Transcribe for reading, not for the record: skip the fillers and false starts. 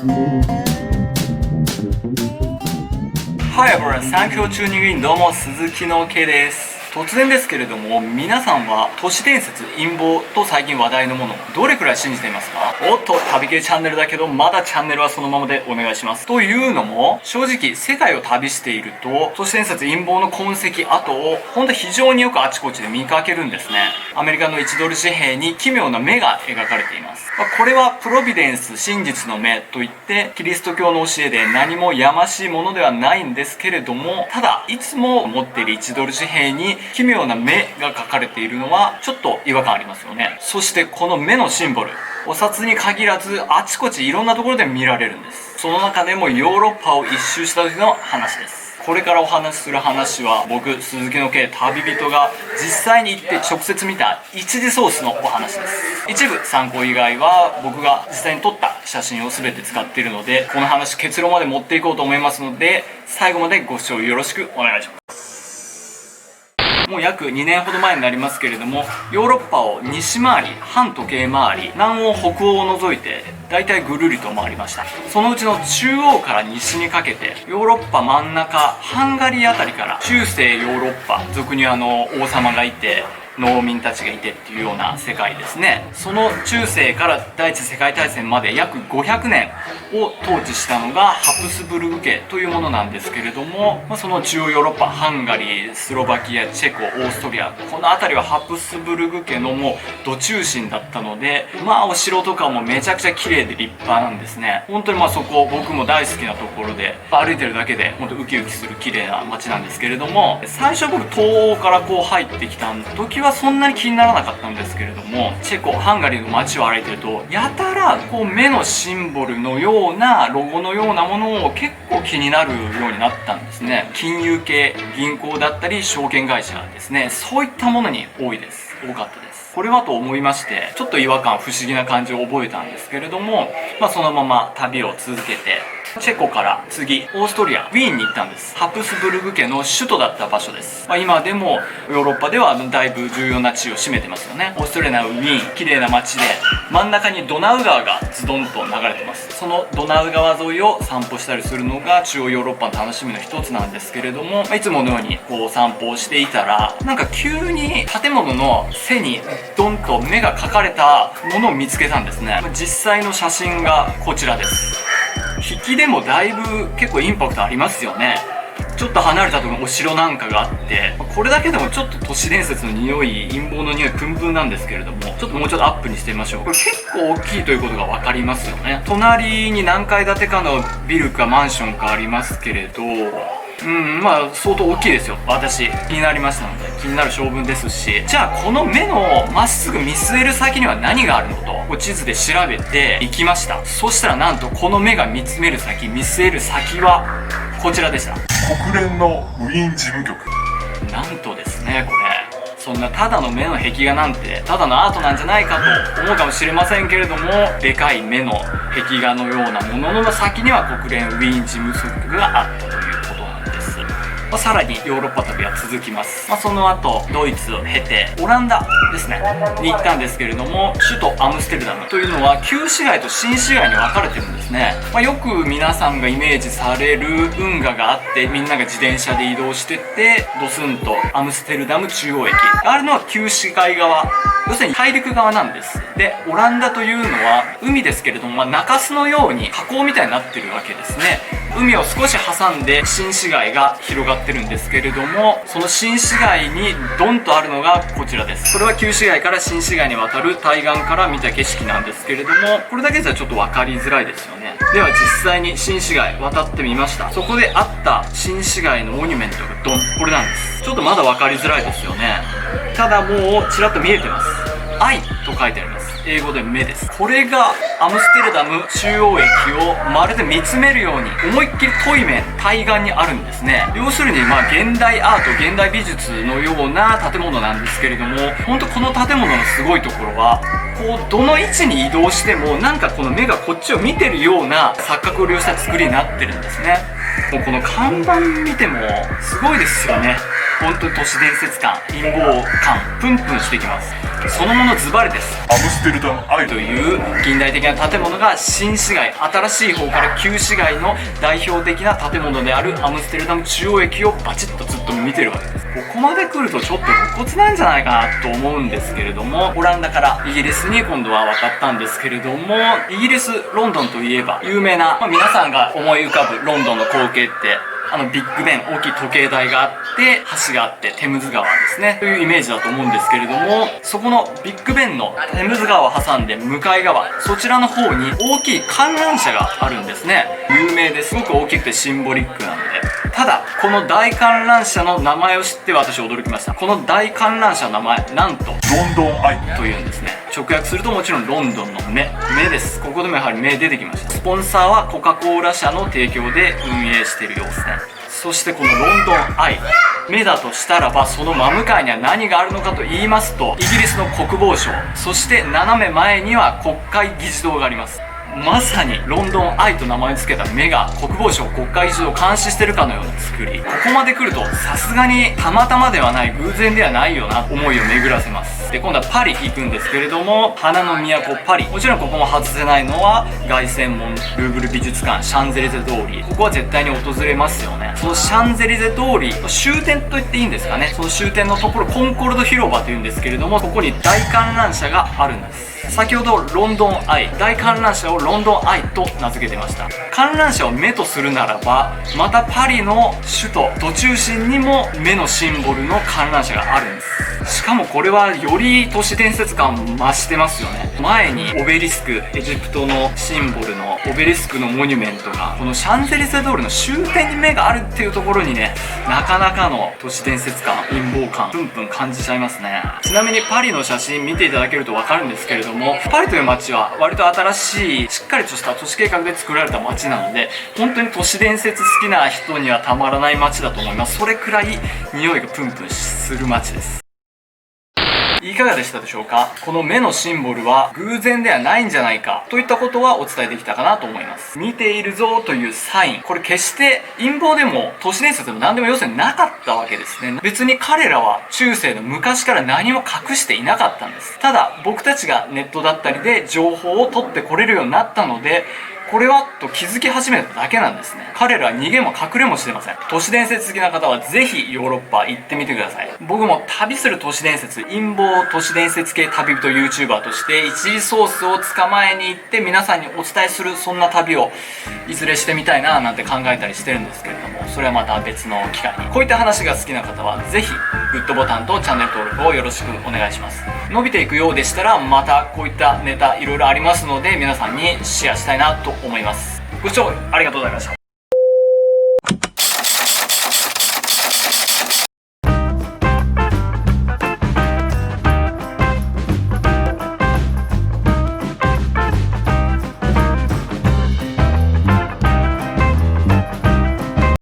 Hi everyone, thank you for tuning in. どうも、鈴木の K です。突然ですけれども、皆さんは都市伝説、陰謀と最近話題のもの、どれくらい信じていますか？おっと、旅系チャンネルだけど、まだチャンネルはそのままでお願いします。というのも、正直、世界を旅していると、都市伝説、陰謀の痕跡、跡を、本当非常によくあちこちで見かけるんですね。アメリカの1ドル紙幣に奇妙な目が描かれています。これはプロビデンス、真実の目といって、キリスト教の教えで何もやましいものではないんですけれども、ただ、いつも持っている1ドル紙幣に奇妙な目が描かれているのは、ちょっと違和感ありますよね。そしてこの目のシンボル、お札に限らず、あちこちいろんなところで見られるんです。その中でもヨーロッパを一周した時の話です。これからお話しする話は、僕、鈴木の K 旅人が実際に行って直接見た一次ソースのお話です。一部参考以外は僕が実際に撮った写真を全て使っているので、この話結論まで持っていこうと思いますので、最後までご視聴よろしくお願いします。もう約2年ほど前になりますけれども、ヨーロッパを西回り、反時計回り、南欧北欧を除いて大体ぐるりと回りました。そのうちの中央から西にかけて、ヨーロッパ真ん中、ハンガリーあたりから中世ヨーロッパ、俗に王様がいて農民たちがいてっていうような世界ですね。その中世から第一次世界大戦まで約500年を統治したのがハプスブルグ家というものなんですけれども、その中央ヨーロッパ、ハンガリー、スロバキア、チェコ、オーストリア、この辺りはハプスブルグ家のもうど中心だったので、お城とかもめちゃくちゃ綺麗で立派なんですね。本当にそこ僕も大好きなところで、歩いてるだけで本当ウキウキする綺麗な街なんですけれども、最初僕東欧から入ってきた時はそんなに気にならなかったんですけれども、チェコ、ハンガリーの街を歩いてると、やたら目のシンボルのようなロゴのようなものを結構気になるようになったんですね。金融系、銀行だったり証券会社ですね、そういったものに多かったです。これはと思いまして、ちょっと違和感、不思議な感じを覚えたんですけれども、そのまま旅を続けて、チェコから次、オーストリア、ウィーンに行ったんです。ハプスブルグ家の首都だった場所です。今でもヨーロッパではだいぶ重要な地位を占めてますよね。オーストリアのウィーン、綺麗な街で、真ん中にドナウ川がズドンと流れてます。そのドナウ川沿いを散歩したりするのが中央ヨーロッパの楽しみの一つなんですけれども、いつものように散歩をしていたら、急に建物の背にドンと目が描かれたものを見つけたんですね。実際の写真がこちらです。引きでもだいぶ結構インパクトありますよね。ちょっと離れたところにお城なんかがあって、これだけでもちょっと都市伝説の匂い、陰謀の匂いプンプンなんですけれども、ちょっともうちょっとアップにしてみましょう。これ結構大きいということが分かりますよね。隣に何階建てかのビルかマンションかありますけれど、相当大きいですよ。私気になりましたので、気になる性分ですし、じゃあこの目のまっすぐ見据える先には何があるのと地図で調べていきました。そしたらなんとこの目が見つめる先、見据える先はこちらでした。国連のウィーン事務局。なんとですね、これそんなただの目の壁画なんてただのアートなんじゃないかと思うかもしれませんけれども、でかい目の壁画のようなものの先には国連ウィーン事務局があったということなんです。さらにヨーロッパ旅は続きます。その後ドイツを経てオランダですねに行ったんですけれども、首都アムステルダムというのは旧市街と新市街に分かれてるんですね。よく皆さんがイメージされる運河があって、みんなが自転車で移動してってドスンとアムステルダム中央駅あるのは旧市街側、要するに大陸側なんです。でオランダというのは海ですけれども、中州のように河口みたいになってるわけですね。海を少し挟んで新市街が広がってるんですけれども、その新市街にドンとあるのがこちらです。これは旧市街から新市街に渡る対岸から見た景色なんですけれども、これだけじゃちょっと分かりづらいですよね。では実際に新市街渡ってみました。そこであった新市街のモニュメントがドン、これなんです。ちょっとまだ分かりづらいですよね。ただもうちらっと見えてます。愛と書いてあります。英語で目です。これがアムステルダム中央駅をまるで見つめるように思いっきり遠い面対岸にあるんですね。要するに現代アート、現代美術のような建物なんですけれども、本当この建物のすごいところはどの位置に移動してもこの目がこっちを見てるような錯覚を利用した作りになってるんですね。もうこの看板見てもすごいですよね。本当に都市伝説感、陰謀感プンプンしてきます。そのものズバリです。アムステルダムアイという近代的な建物が新市街、新しい方から旧市街の代表的な建物であるアムステルダム中央駅をバチッとずっと見てるわけです。ここまで来るとちょっと露骨なんじゃないかなと思うんですけれども、オランダからイギリスに今度は渡ったんですけれども、イギリスロンドンといえば有名な、皆さんが思い浮かぶロンドンの光景ってビッグベン、大きい時計台があって橋があってテムズ川ですねというイメージだと思うんですけれども、そこのビッグベンのテムズ川を挟んで向かい側、そちらの方に大きい観覧車があるんですね。有名ですごく大きくてシンボリックなので、ただこの大観覧車の名前を知って私驚きました。この大観覧車の名前、なんとロンドンアイというんですね。直訳するともちろんロンドンの目です。ここでもやはり目出てきました。スポンサーはコカ・コーラ社の提供で運営しているようですね。そしてこのロンドンアイ、目だとしたらばその真向かいには何があるのかと言いますと、イギリスの国防省、そして斜め前には国会議事堂があります。まさにロンドンアイと名前を付けた目が国防省、国会議事堂を監視してるかのような作り。ここまで来るとさすがにたまたまではない、偶然ではないよな思いを巡らせます。で今度はパリ行くんですけれども、花の都パリ、もちろんここも外せないのは凱旋門、ルーブル美術館、シャンゼリゼ通り、ここは絶対に訪れますよね。そのシャンゼリゼ通り終点と言っていいんですかね、その終点のところコンコルド広場というんですけれども、ここに大観覧車があるんです。先ほどロンドンアイ、大観覧車をロンドンアイと名付けてました。観覧車を目とするならば、またパリの首都都中心にも目のシンボルの観覧車があるんです。しかもこれはより都市伝説感増してますよね。前にオベリスク、エジプトのシンボルのオベリスクのモニュメントがこのシャンゼリゼ通りの終点に目があるっていうところにね、なかなかの都市伝説感、陰謀感プンプン感じちゃいますね。ちなみにパリの写真見ていただけると分かるんですけれども、パリという街は割と新しいしっかりとした都市計画で作られた街なので、本当に都市伝説好きな人にはたまらない街だと思います。それくらい匂いがプンプンする街です。いかがでしたでしょうか。この目のシンボルは偶然ではないんじゃないかといったことはお伝えできたかなと思います。見ているぞというサイン、これ決して陰謀でも都市伝説でも何でも要するになかったわけですね。別に彼らは中世の昔から何も隠していなかったんです。ただ僕たちがネットだったりで情報を取ってこれるようになったので、これはと気づき始めただけなんですね。彼らは逃げも隠れもしてません。都市伝説好きな方はぜひヨーロッパ行ってみてください。僕も旅する都市伝説、陰謀都市伝説系旅人 YouTuber として一時ソースを捕まえに行って皆さんにお伝えする、そんな旅をいずれしてみたいななんて考えたりしてるんですけれども、それはまた別の機会に。こういった話が好きな方はぜひグッドボタンとチャンネル登録をよろしくお願いします。伸びていくようでしたらまたこういったネタいろいろありますので、皆さんにシェアしたいなと思います。ご視聴ありがとうございました。